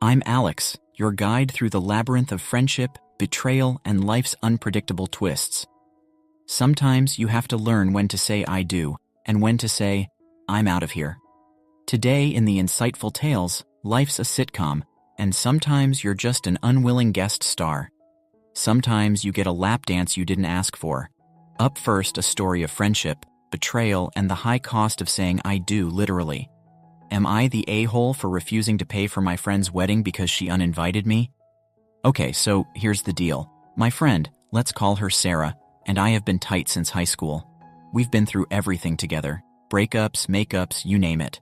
I'm Alex, your guide through the labyrinth of friendship, betrayal, and life's unpredictable twists. Sometimes you have to learn when to say I do, and when to say, I'm out of here. Today in the insightful tales, life's a sitcom, and sometimes you're just an unwilling guest star. Sometimes you get a lap dance you didn't ask for. Up first, a story of friendship, betrayal, and the high cost of saying I do literally. Am I the a-hole for refusing to pay for my friend's wedding because she uninvited me? Okay, so here's the deal. My friend, let's call her Sarah, and I have been tight since high school. We've been through everything together. Breakups, makeups, you name it.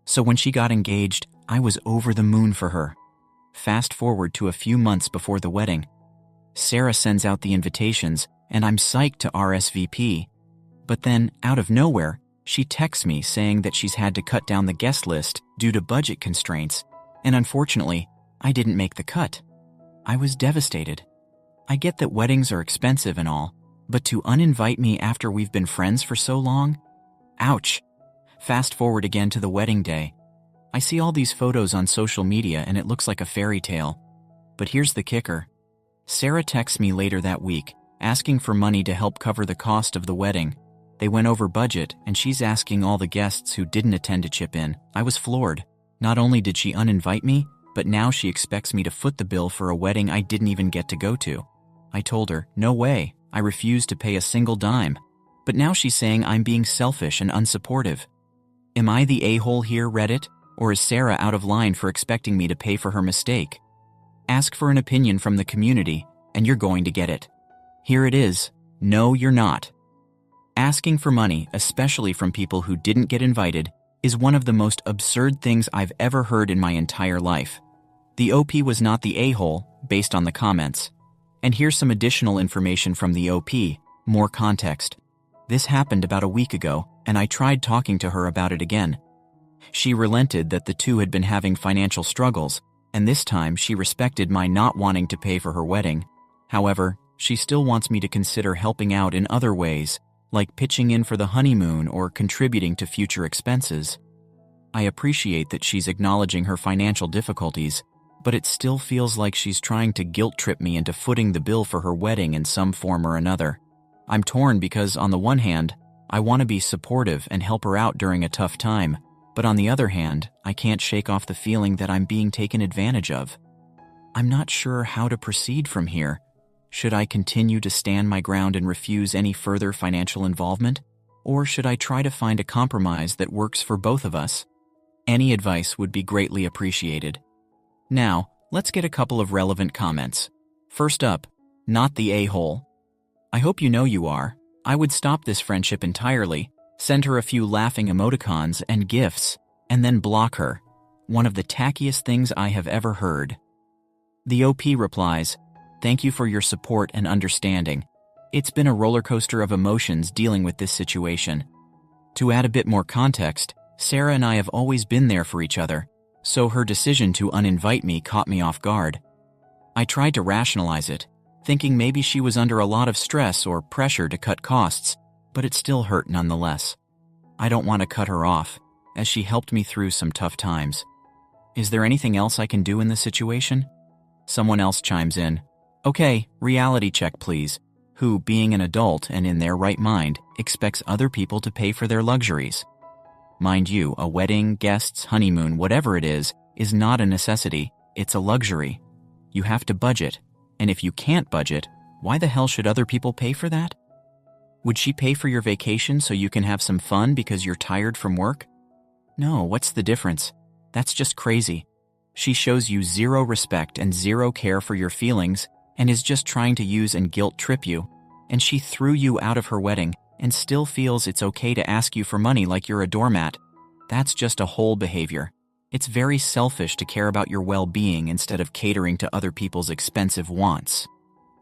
So when she got engaged, I was over the moon for her. Fast forward to a few months before the wedding. Sarah sends out the invitations, and I'm psyched to RSVP. But then, out of nowhere, she texts me saying that she's had to cut down the guest list due to budget constraints, and unfortunately, I didn't make the cut. I was devastated. I get that weddings are expensive and all, but to uninvite me after we've been friends for so long? Ouch. Fast forward again to the wedding day. I see all these photos on social media and it looks like a fairy tale. But here's the kicker. Sarah texts me later that week, asking for money to help cover the cost of the wedding. They went over budget, and she's asking all the guests who didn't attend to chip in. I was floored. Not only did she uninvite me, but now she expects me to foot the bill for a wedding I didn't even get to go to. I told her, no way, I refuse to pay a single dime. But now she's saying I'm being selfish and unsupportive. Am I the a-hole here, Reddit? Or is Sarah out of line for expecting me to pay for her mistake? Ask for an opinion from the community, and you're going to get it. Here it is. No, you're not. Asking for money, especially from people who didn't get invited, is one of the most absurd things I've ever heard in my entire life. The OP was not the a-hole, based on the comments. And here's some additional information from the OP, more context. This happened about a week ago, and I tried talking to her about it again. She relented that the two had been having financial struggles, and this time she respected my not wanting to pay for her wedding. However, she still wants me to consider helping out in other ways, like pitching in for the honeymoon or contributing to future expenses. I appreciate that she's acknowledging her financial difficulties, but it still feels like she's trying to guilt-trip me into footing the bill for her wedding in some form or another. I'm torn because, on the one hand, I want to be supportive and help her out during a tough time, but on the other hand, I can't shake off the feeling that I'm being taken advantage of. I'm not sure how to proceed from here. Should I continue to stand my ground and refuse any further financial involvement? Or should I try to find a compromise that works for both of us? Any advice would be greatly appreciated. Now, let's get a couple of relevant comments. First up, not the a-hole. I hope you know you are. I would stop this friendship entirely, send her a few laughing emoticons and gifts, and then block her. One of the tackiest things I have ever heard. The OP replies, thank you for your support and understanding. It's been a roller coaster of emotions dealing with this situation. To add a bit more context, Sarah and I have always been there for each other, so her decision to uninvite me caught me off guard. I tried to rationalize it, thinking maybe she was under a lot of stress or pressure to cut costs, but it still hurt nonetheless. I don't want to cut her off, as she helped me through some tough times. Is there anything else I can do in this situation? Someone else chimes in. Okay, reality check please. Who, being an adult and in their right mind, expects other people to pay for their luxuries? Mind you, a wedding, guests, honeymoon, whatever it is not a necessity, it's a luxury. You have to budget, and if you can't budget, why the hell should other people pay for that? Would she pay for your vacation so you can have some fun because you're tired from work? No, what's the difference? That's just crazy. She shows you zero respect and zero care for your feelings and is just trying to use and guilt-trip you, and she threw you out of her wedding and still feels it's okay to ask you for money like you're a doormat. That's just a whole behavior. It's very selfish to care about your well-being instead of catering to other people's expensive wants.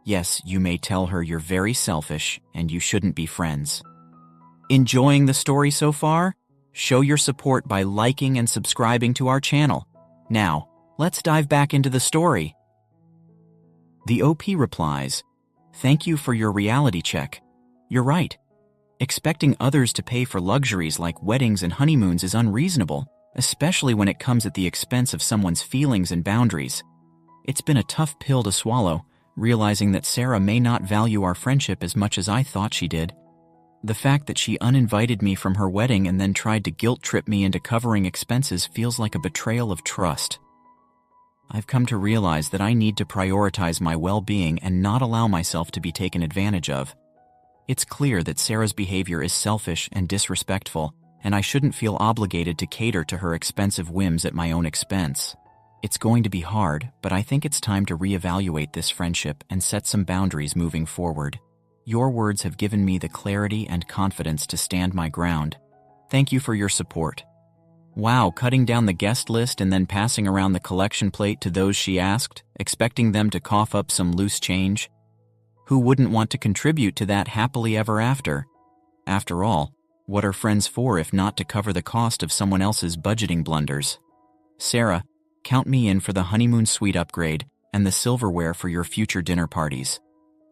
Yes, you may tell her you're very selfish and you shouldn't be friends. Enjoying the story so far? Show your support by liking and subscribing to our channel. Now, let's dive back into the story. The OP replies, thank you for your reality check. You're right. Expecting others to pay for luxuries like weddings and honeymoons is unreasonable, especially when it comes at the expense of someone's feelings and boundaries. It's been a tough pill to swallow, realizing that Sarah may not value our friendship as much as I thought she did. The fact that she uninvited me from her wedding and then tried to guilt-trip me into covering expenses feels like a betrayal of trust. I've come to realize that I need to prioritize my well-being and not allow myself to be taken advantage of. It's clear that Sarah's behavior is selfish and disrespectful, and I shouldn't feel obligated to cater to her expensive whims at my own expense. It's going to be hard, but I think it's time to reevaluate this friendship and set some boundaries moving forward. Your words have given me the clarity and confidence to stand my ground. Thank you for your support. Wow, cutting down the guest list and then passing around the collection plate to those she asked, expecting them to cough up some loose change? Who wouldn't want to contribute to that happily ever after? After all, what are friends for if not to cover the cost of someone else's budgeting blunders? Sarah, count me in for the honeymoon suite upgrade and the silverware for your future dinner parties.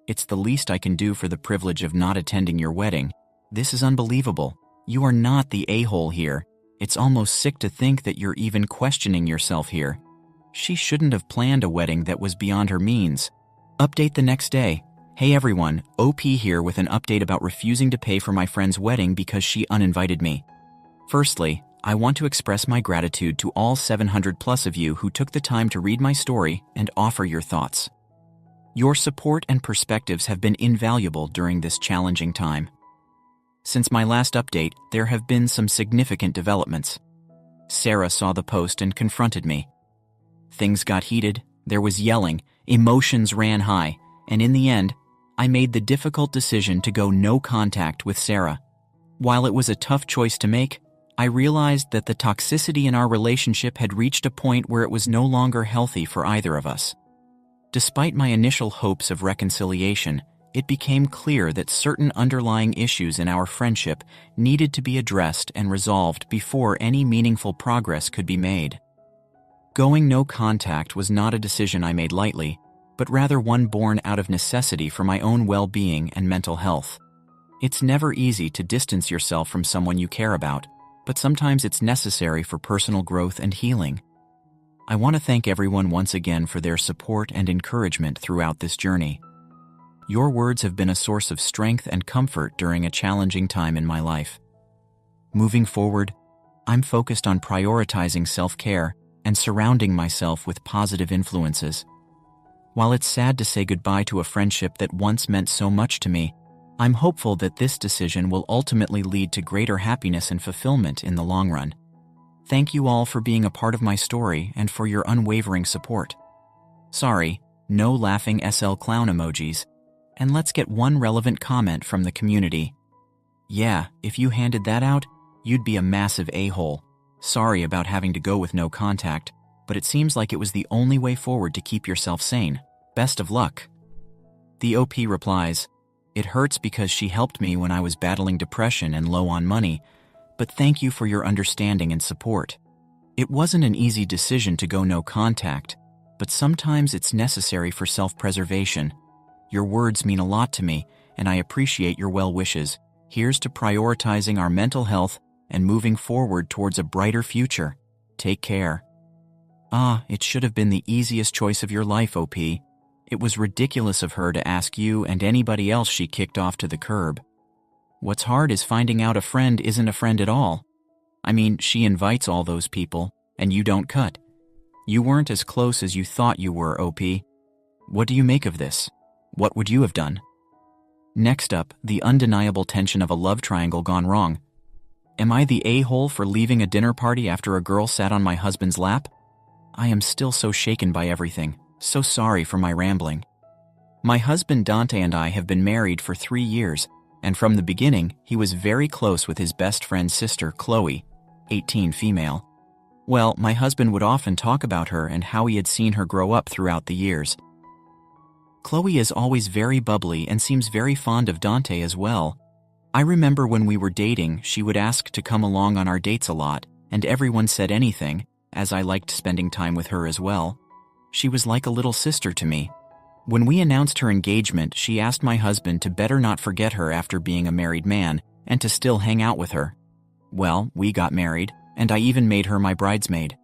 It's the least I can do for the privilege of not attending your wedding. This is unbelievable. You are not the a-hole here. It's almost sick to think that you're even questioning yourself here. She shouldn't have planned a wedding that was beyond her means. Update the next day. Hey everyone, OP here with an update about refusing to pay for my friend's wedding because she uninvited me. Firstly, I want to express my gratitude to all 700 plus of you who took the time to read my story and offer your thoughts. Your support and perspectives have been invaluable during this challenging time. Since my last update, there have been some significant developments. Sarah saw the post and confronted me. Things got heated, there was yelling, emotions ran high, and in the end, I made the difficult decision to go no contact with Sarah. While it was a tough choice to make, I realized that the toxicity in our relationship had reached a point where it was no longer healthy for either of us. Despite my initial hopes of reconciliation, it became clear that certain underlying issues in our friendship needed to be addressed and resolved before any meaningful progress could be made. Going no contact was not a decision I made lightly, but rather one born out of necessity for my own well-being and mental health. It's never easy to distance yourself from someone you care about, but sometimes it's necessary for personal growth and healing. I want to thank everyone once again for their support and encouragement throughout this journey. Your words have been a source of strength and comfort during a challenging time in my life. Moving forward, I'm focused on prioritizing self-care and surrounding myself with positive influences. While it's sad to say goodbye to a friendship that once meant so much to me, I'm hopeful that this decision will ultimately lead to greater happiness and fulfillment in the long run. Thank you all for being a part of my story and for your unwavering support. Sorry, no laughing SL clown emojis. And let's get one relevant comment from the community. Yeah, if you handed that out, you'd be a massive a-hole. Sorry about having to go with no contact, but it seems like it was the only way forward to keep yourself sane. Best of luck. The OP replies, it hurts because she helped me when I was battling depression and low on money, but thank you for your understanding and support. It wasn't an easy decision to go no contact, but sometimes it's necessary for self-preservation. Your words mean a lot to me, and I appreciate your well wishes. Here's to prioritizing our mental health and moving forward towards a brighter future. Take care. It should have been the easiest choice of your life, OP. It was ridiculous of her to ask you and anybody else she kicked off to the curb. What's hard is finding out a friend isn't a friend at all. I mean, she invites all those people, and you don't cut. You weren't as close as you thought you were, OP. What do you make of this? What would you have done? Next up, the undeniable tension of a love triangle gone wrong. Am I the a-hole for leaving a dinner party after a girl sat on my husband's lap? I am still so shaken by everything. So sorry for my rambling. My husband Dante and I have been married for 3 years, and from the beginning, he was very close with his best friend's sister, Chloe, 18 female. Well, my husband would often talk about her and how he had seen her grow up throughout the years. Chloe is always very bubbly and seems very fond of Dante as well. I remember when we were dating, she would ask to come along on our dates a lot, and everyone said anything, as I liked spending time with her as well. She was like a little sister to me. When we announced her engagement, she asked my husband to better not forget her after being a married man, and to still hang out with her. Well, we got married, and I even made her my bridesmaid.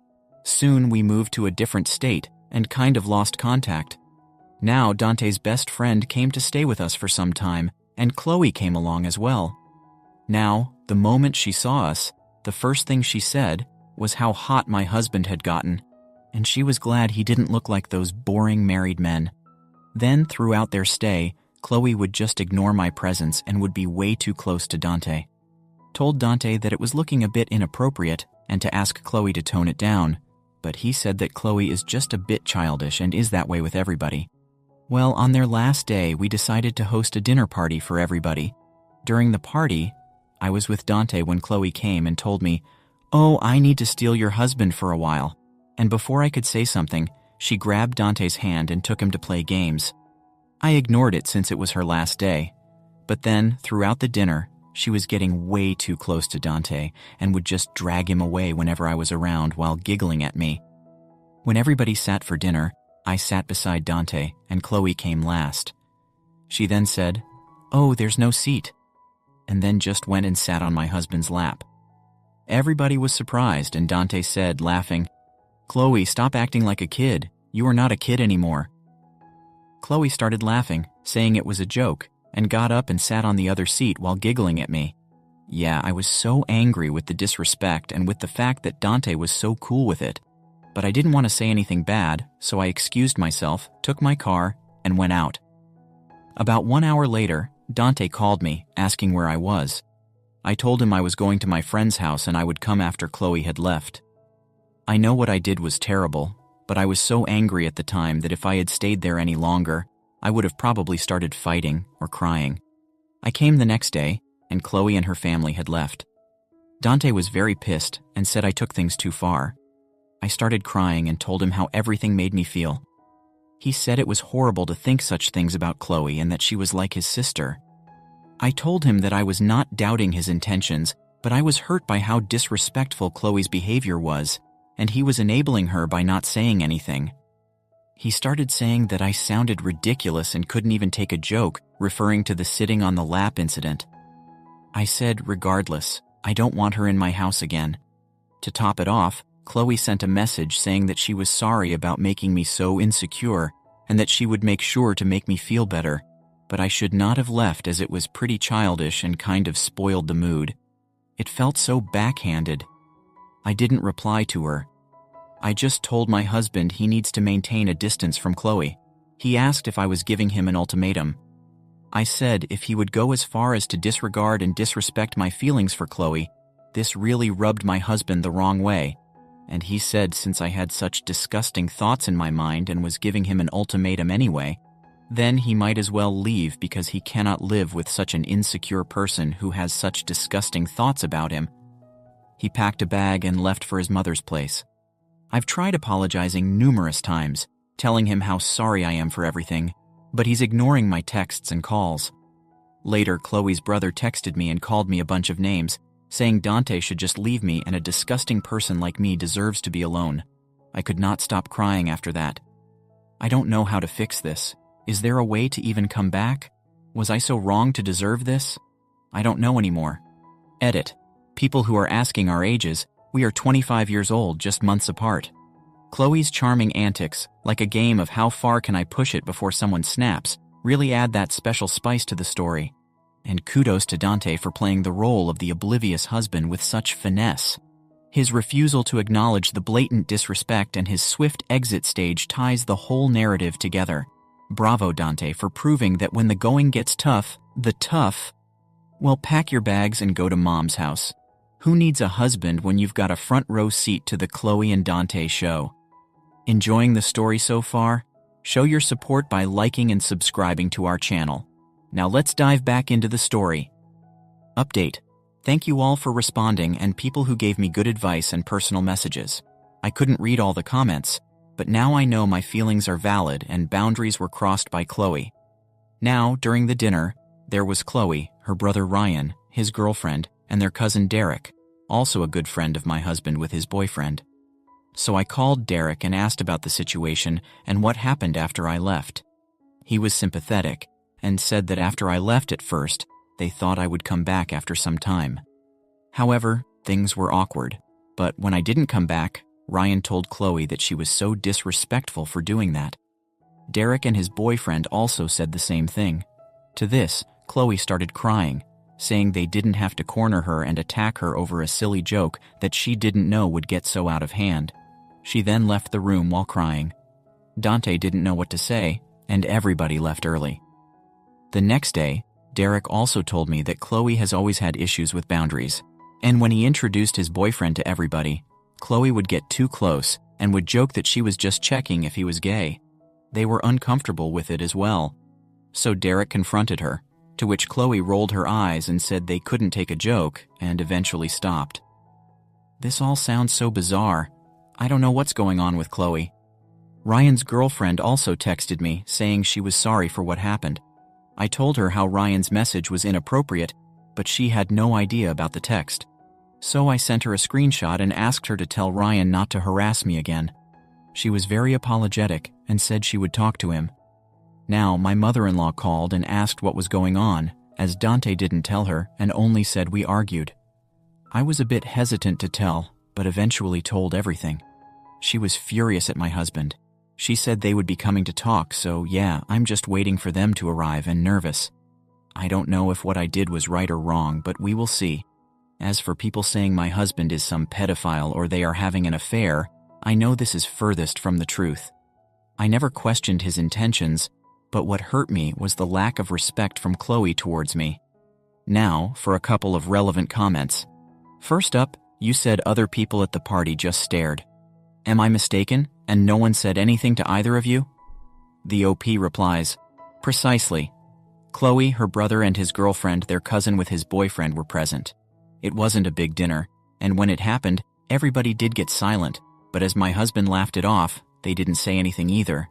Soon we moved to a different state and kind of lost contact. Now Dante's best friend came to stay with us for some time, and Chloe came along as well. Now, the moment she saw us, the first thing she said was how hot my husband had gotten, and she was glad he didn't look like those boring married men. Then, throughout their stay, Chloe would just ignore my presence and would be way too close to Dante. Told Dante that it was looking a bit inappropriate and to ask Chloe to tone it down, but he said that Chloe is just a bit childish and is that way with everybody. Well, on their last day, we decided to host a dinner party for everybody. During the party, I was with Dante when Chloe came and told me, "Oh, I need to steal your husband for a while." And before I could say something, she grabbed Dante's hand and took him to play games. I ignored it since it was her last day. But then, throughout the dinner, she was getting way too close to Dante and would just drag him away whenever I was around while giggling at me. When everybody sat for dinner, I sat beside Dante and Chloe came last. She then said, "Oh, there's no seat," and then just went and sat on my husband's lap. Everybody was surprised and Dante said, laughing, "Chloe, stop acting like a kid. You are not a kid anymore." Chloe started laughing, saying it was a joke, and got up and sat on the other seat while giggling at me. Yeah, I was so angry with the disrespect and with the fact that Dante was so cool with it. But I didn't want to say anything bad, so I excused myself, took my car, and went out. About 1 hour later, Dante called me, asking where I was. I told him I was going to my friend's house and I would come after Chloe had left. I know what I did was terrible, but I was so angry at the time that if I had stayed there any longer, I would have probably started fighting or crying. I came the next day, and Chloe and her family had left. Dante was very pissed and said I took things too far. I started crying and told him how everything made me feel. He said it was horrible to think such things about Chloe and that she was like his sister. I told him that I was not doubting his intentions, but I was hurt by how disrespectful Chloe's behavior was, and he was enabling her by not saying anything. He started saying that I sounded ridiculous and couldn't even take a joke, referring to the sitting on the lap incident. I said, regardless, I don't want her in my house again. To top it off, Chloe sent a message saying that she was sorry about making me so insecure and that she would make sure to make me feel better, but I should not have left as it was pretty childish and kind of spoiled the mood. It felt so backhanded. I didn't reply to her. I just told my husband he needs to maintain a distance from Chloe. He asked if I was giving him an ultimatum. I said if he would go as far as to disregard and disrespect my feelings for Chloe, this really rubbed my husband the wrong way. And he said since I had such disgusting thoughts in my mind and was giving him an ultimatum anyway, then he might as well leave because he cannot live with such an insecure person who has such disgusting thoughts about him. He packed a bag and left for his mother's place. I've tried apologizing numerous times, telling him how sorry I am for everything, but he's ignoring my texts and calls. Later, Chloe's brother texted me and called me a bunch of names, saying Dante should just leave me and a disgusting person like me deserves to be alone. I could not stop crying after that. I don't know how to fix this. Is there a way to even come back? Was I so wrong to deserve this? I don't know anymore. Edit. People who are asking our ages, we are 25 years old, just months apart. Chloe's charming antics, like a game of how far can I push it before someone snaps, really add that special spice to the story. And kudos to Dante for playing the role of the oblivious husband with such finesse. His refusal to acknowledge the blatant disrespect and his swift exit stage ties the whole narrative together. Bravo, Dante, for proving that when the going gets tough, well, pack your bags and go to mom's house. Who needs a husband when you've got a front row seat to the Chloe and Dante show? Enjoying the story so far? Show your support by liking and subscribing to our channel. Now let's dive back into the story. Update. Thank you all for responding and people who gave me good advice and personal messages. I couldn't read all the comments, but now I know my feelings are valid and boundaries were crossed by Chloe. Now, during the dinner, there was Chloe, her brother Ryan, his girlfriend, and their cousin Derek, also a good friend of my husband with his boyfriend. So I called Derek and asked about the situation and what happened after I left. He was sympathetic and said that after I left at first, they thought I would come back after some time. However, things were awkward. But when I didn't come back, Ryan told Chloe that she was so disrespectful for doing that. Derek and his boyfriend also said the same thing. To this, Chloe started crying, saying they didn't have to corner her and attack her over a silly joke that she didn't know would get so out of hand. She then left the room while crying. Dante didn't know what to say, and everybody left early. The next day, Derek also told me that Chloe has always had issues with boundaries, and when he introduced his boyfriend to everybody, Chloe would get too close and would joke that she was just checking if he was gay. They were uncomfortable with it as well. So Derek confronted her, to which Chloe rolled her eyes and said they couldn't take a joke and eventually stopped. This all sounds so bizarre. I don't know what's going on with Chloe. Ryan's girlfriend also texted me saying she was sorry for what happened. I told her how Ryan's message was inappropriate, but she had no idea about the text. So I sent her a screenshot and asked her to tell Ryan not to harass me again. She was very apologetic and said she would talk to him. Now, my mother-in-law called and asked what was going on, as Dante didn't tell her and only said we argued. I was a bit hesitant to tell, but eventually told everything. She was furious at my husband. She said they would be coming to talk, so yeah, I'm just waiting for them to arrive and nervous. I don't know if what I did was right or wrong, but we will see. As for people saying my husband is some pedophile or they are having an affair, I know this is furthest from the truth. I never questioned his intentions, but what hurt me was the lack of respect from Chloe towards me. Now, for a couple of relevant comments. First up, you said other people at the party just stared. Am I mistaken, and no one said anything to either of you? The OP replies, precisely. Chloe, her brother, and his girlfriend, their cousin with his boyfriend, were present. It wasn't a big dinner, and when it happened, everybody did get silent, but as my husband laughed it off, they didn't say anything either.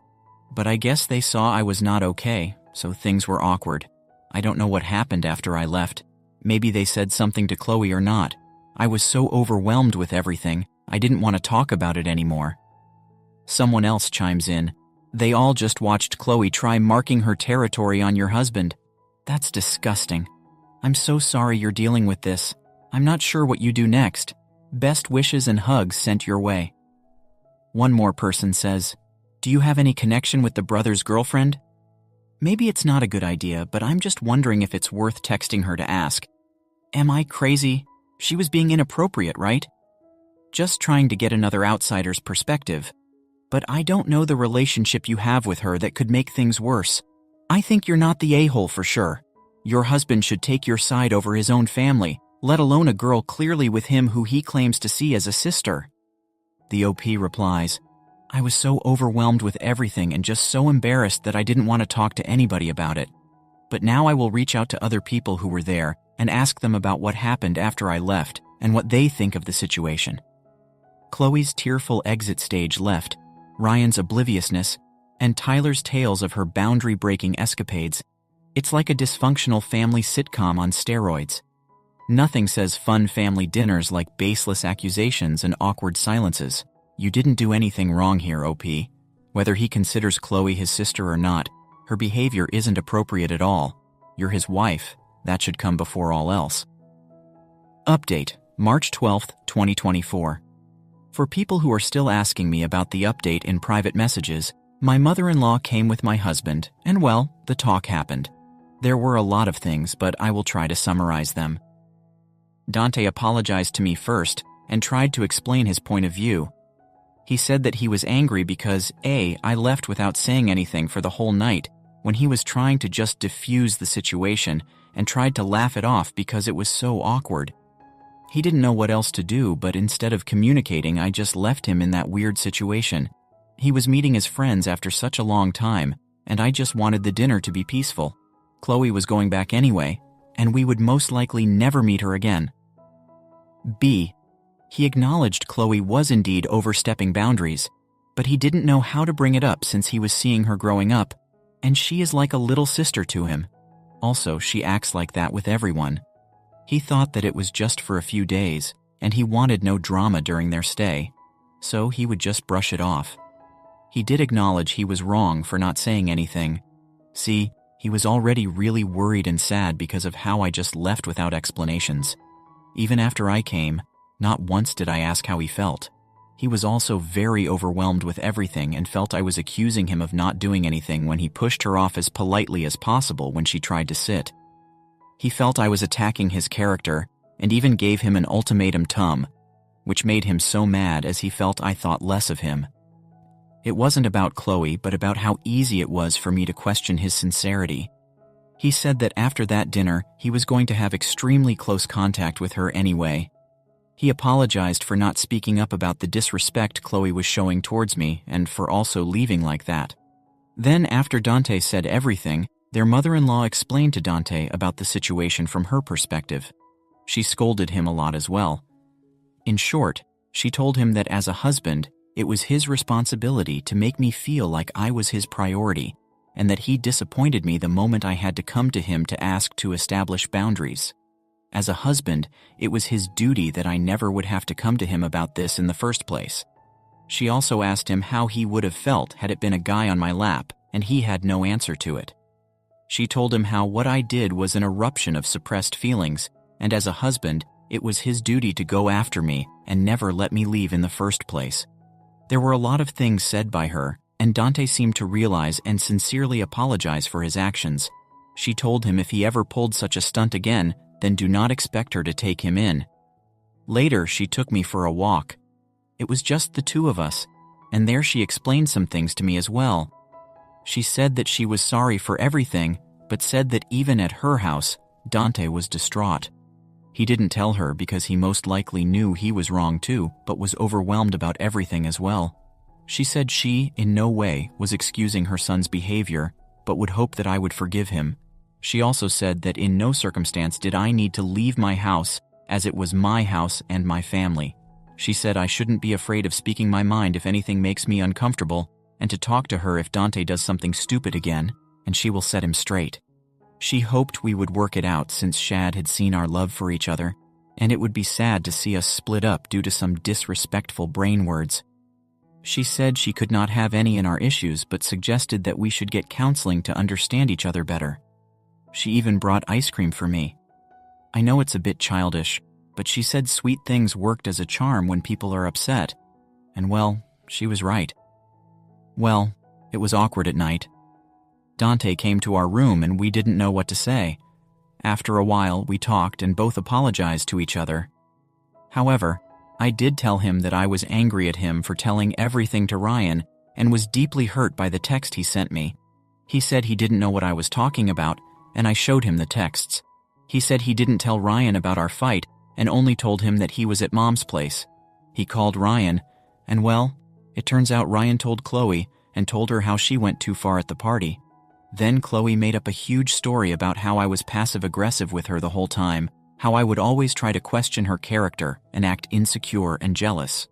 But I guess they saw I was not okay, so things were awkward. I don't know what happened after I left. Maybe they said something to Chloe or not. I was so overwhelmed with everything, I didn't want to talk about it anymore. Someone else chimes in. They all just watched Chloe try marking her territory on your husband. That's disgusting. I'm so sorry you're dealing with this. I'm not sure what you do next. Best wishes and hugs sent your way. One more person says, do you have any connection with the brother's girlfriend? Maybe it's not a good idea, but I'm just wondering if it's worth texting her to ask. Am I crazy? She was being inappropriate, right? Just trying to get another outsider's perspective. But I don't know the relationship you have with her that could make things worse. I think you're not the a-hole for sure. Your husband should take your side over his own family, let alone a girl clearly with him who he claims to see as a sister. The OP replies, I was so overwhelmed with everything and just so embarrassed that I didn't want to talk to anybody about it. But now I will reach out to other people who were there and ask them about what happened after I left and what they think of the situation. Chloe's tearful exit stage left, Ryan's obliviousness, and Tyler's tales of her boundary-breaking escapades. It's like a dysfunctional family sitcom on steroids. Nothing says fun family dinners like baseless accusations and awkward silences. You didn't do anything wrong here, OP. Whether he considers Chloe his sister or not, her behavior isn't appropriate at all. You're his wife. That should come before all else. Update, March 12th, 2024. For people who are still asking me about the update in private messages, my mother-in-law came with my husband, and well, the talk happened. There were a lot of things, but I will try to summarize them. Dante apologized to me first and tried to explain his point of view. He said that he was angry because I left without saying anything for the whole night when he was trying to just diffuse the situation and tried to laugh it off because it was so awkward. He didn't know what else to do, but instead of communicating, I just left him in that weird situation. He was meeting his friends after such a long time, and I just wanted the dinner to be peaceful. Chloe was going back anyway, and we would most likely never meet her again. B. He acknowledged Chloe was indeed overstepping boundaries, but he didn't know how to bring it up since he was seeing her growing up, and she is like a little sister to him. Also, she acts like that with everyone. He thought that it was just for a few days, and he wanted no drama during their stay, so he would just brush it off. He did acknowledge he was wrong for not saying anything. See, he was already really worried and sad because of how I just left without explanations. Even after I came, Not once did I ask how he felt. He was also very overwhelmed with everything and felt I was accusing him of not doing anything when he pushed her off as politely as possible when she tried to sit. He felt I was attacking his character and even gave him an ultimatum, which made him so mad as he felt I thought less of him. It wasn't about Chloe, but about how easy it was for me to question his sincerity. He said that after that dinner, he was going to have extremely close contact with her anyway. He apologized for not speaking up about the disrespect Chloe was showing towards me and for also leaving like that. Then, after Dante said everything, their mother-in-law explained to Dante about the situation from her perspective. She scolded him a lot as well. In short, she told him that as a husband, it was his responsibility to make me feel like I was his priority, and that he disappointed me the moment I had to come to him to ask to establish boundaries. As a husband, it was his duty that I never would have to come to him about this in the first place. She also asked him how he would have felt had it been a guy on my lap, and he had no answer to it. She told him how what I did was an eruption of suppressed feelings, and as a husband, it was his duty to go after me and never let me leave in the first place. There were a lot of things said by her, and Dante seemed to realize and sincerely apologize for his actions. She told him if he ever pulled such a stunt again, then do not expect her to take him in. Later, she took me for a walk. It was just the two of us, and there she explained some things to me as well. She said that she was sorry for everything, but said that even at her house, Dante was distraught. He didn't tell her because he most likely knew he was wrong too, but was overwhelmed about everything as well. She said she, in no way, was excusing her son's behavior, but would hope that I would forgive him. She also said that in no circumstance did I need to leave my house, as it was my house and my family. She said I shouldn't be afraid of speaking my mind if anything makes me uncomfortable, and to talk to her if Dante does something stupid again, and she will set him straight. She hoped we would work it out since Shad had seen our love for each other, and it would be sad to see us split up due to some disrespectful brain words. She said she could not have any in our issues, but suggested that we should get counseling to understand each other better. She even brought ice cream for me. I know it's a bit childish, but she said sweet things worked as a charm when people are upset. And well, she was right. Well, it was awkward at night. Dante came to our room and we didn't know what to say. After a while, we talked and both apologized to each other. However, I did tell him that I was angry at him for telling everything to Ryan and was deeply hurt by the text he sent me. He said he didn't know what I was talking about, and I showed him the texts. He said he didn't tell Ryan about our fight and only told him that he was at Mom's place. He called Ryan, and well, it turns out Ryan told Chloe and told her how she went too far at the party. Then Chloe made up a huge story about how I was passive-aggressive with her the whole time, how I would always try to question her character and act insecure and jealous.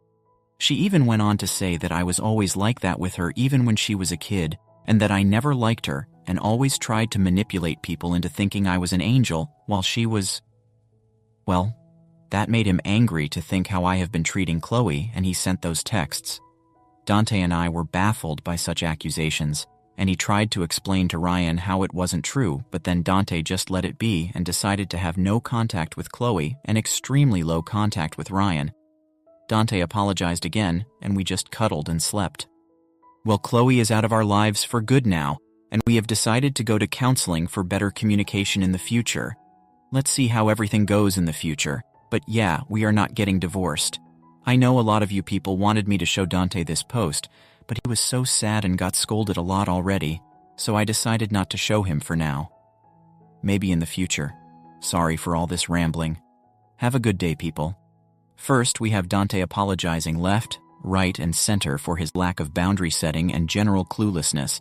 She even went on to say that I was always like that with her even when she was a kid, and that I never liked her and always tried to manipulate people into thinking I was an angel while she was... Well, that made him angry to think how I have been treating Chloe, and he sent those texts. Dante and I were baffled by such accusations, and he tried to explain to Ryan how it wasn't true, but then Dante just let it be and decided to have no contact with Chloe and extremely low contact with Ryan. Dante apologized again, and we just cuddled and slept. Well, Chloe is out of our lives for good now, and we have decided to go to counseling for better communication in the future. Let's see how everything goes in the future, but yeah, we are not getting divorced. I know a lot of you people wanted me to show Dante this post, but he was so sad and got scolded a lot already, so I decided not to show him for now. Maybe in the future. Sorry for all this rambling. Have a good day, people. First, we have Dante apologizing left, right, and center for his lack of boundary setting and general cluelessness.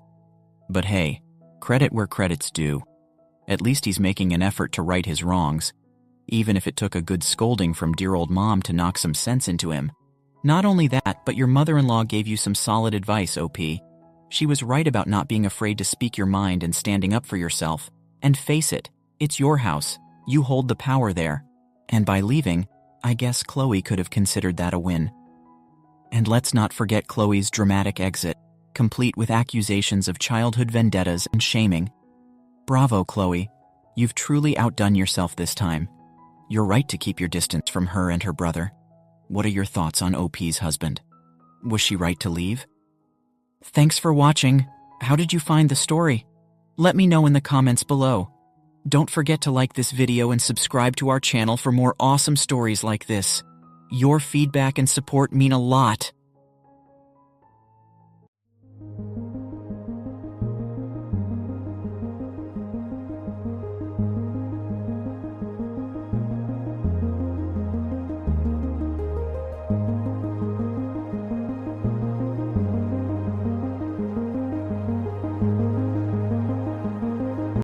But hey, credit where credit's due. At least he's making an effort to right his wrongs, even if it took a good scolding from dear old mom to knock some sense into him. Not only that, but your mother-in-law gave you some solid advice, OP. She was right about not being afraid to speak your mind and standing up for yourself. And face it, it's your house. You hold the power there. And by leaving, I guess Chloe could have considered that a win. And let's not forget Chloe's dramatic exit, complete with accusations of childhood vendettas and shaming. Bravo, Chloe. You've truly outdone yourself this time. You're right to keep your distance from her and her brother. What are your thoughts on OP's husband? Was she right to leave? Thanks for watching. How did you find the story? Let me know in the comments below. Don't forget to like this video and subscribe to our channel for more awesome stories like this. Your feedback and support mean a lot.